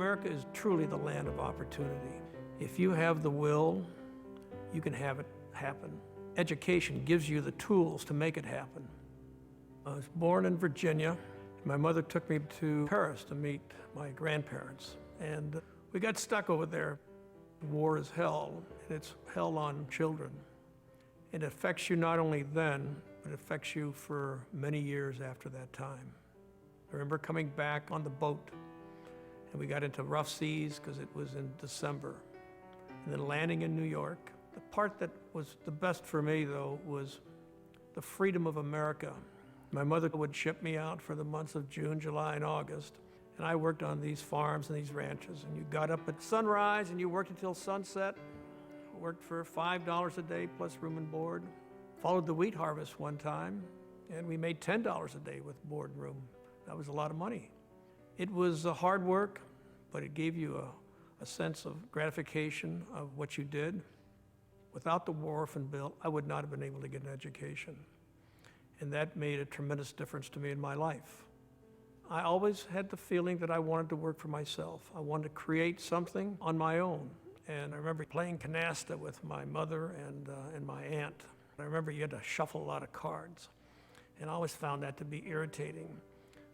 America is truly the land of opportunity. If you have the will, you can have it happen. Education gives you the tools to make it happen. I was born in Virginia. My mother took me to Paris to meet my grandparents, and we got stuck over there. War is hell, and it's hell on children. It affects you not only then, but it affects you for many years after that time. I remember coming back on the boat, and we got into rough seas because it was in December, and then landing in New York. The part that was the best for me, though, was the freedom of America. My mother would ship me out for the months of June, July, and August, and I worked on these farms and these ranches, and you got up at sunrise and you worked until sunset, worked for $5 a day plus room and board. Followed the wheat harvest one time, and we made $10 a day with board and room. That was a lot of money. It was hard work, but it gave you a sense of gratification of what you did. Without the War Orphan Bill, I would not have been able to get an education. And that made a tremendous difference to me in my life. I always had the feeling that I wanted to work for myself. I wanted to create something on my own. And I remember playing canasta with my mother and my aunt. I remember you had to shuffle a lot of cards. And I always found that to be irritating.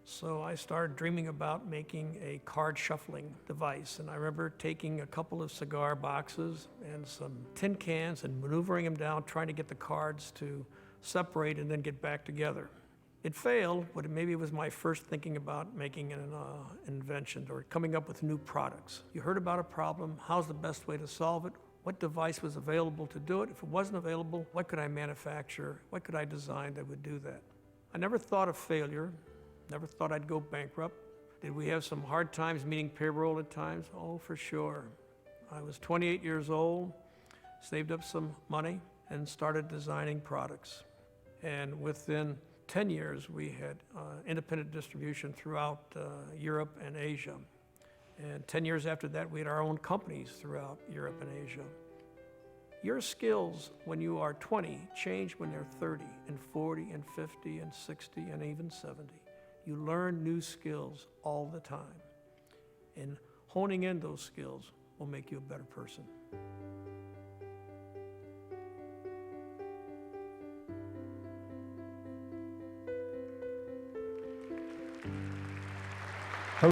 So I started dreaming about making a card shuffling device. And I remember taking a couple of cigar boxes and some tin cans and maneuvering them down, trying to get the cards to separate and then get back together. It failed, but maybe it was my first thinking about making an invention or coming up with new products. You heard about a problem, how's the best way to solve it? What device was available to do it? If it wasn't available, what could I manufacture? What could I design that would do that? I never thought of failure, never thought I'd go bankrupt. Did we have some hard times meeting payroll at times? Oh, for sure. I was 28 years old, saved up some money, and started designing products. And within 10 years, we had independent distribution throughout Europe and Asia. And 10 years after that, we had our own companies throughout Europe and Asia. Your skills when you are 20 change when they're 30 and 40 and 50 and 60 and even 70. You learn new skills all the time. And honing in those skills will make you a better person.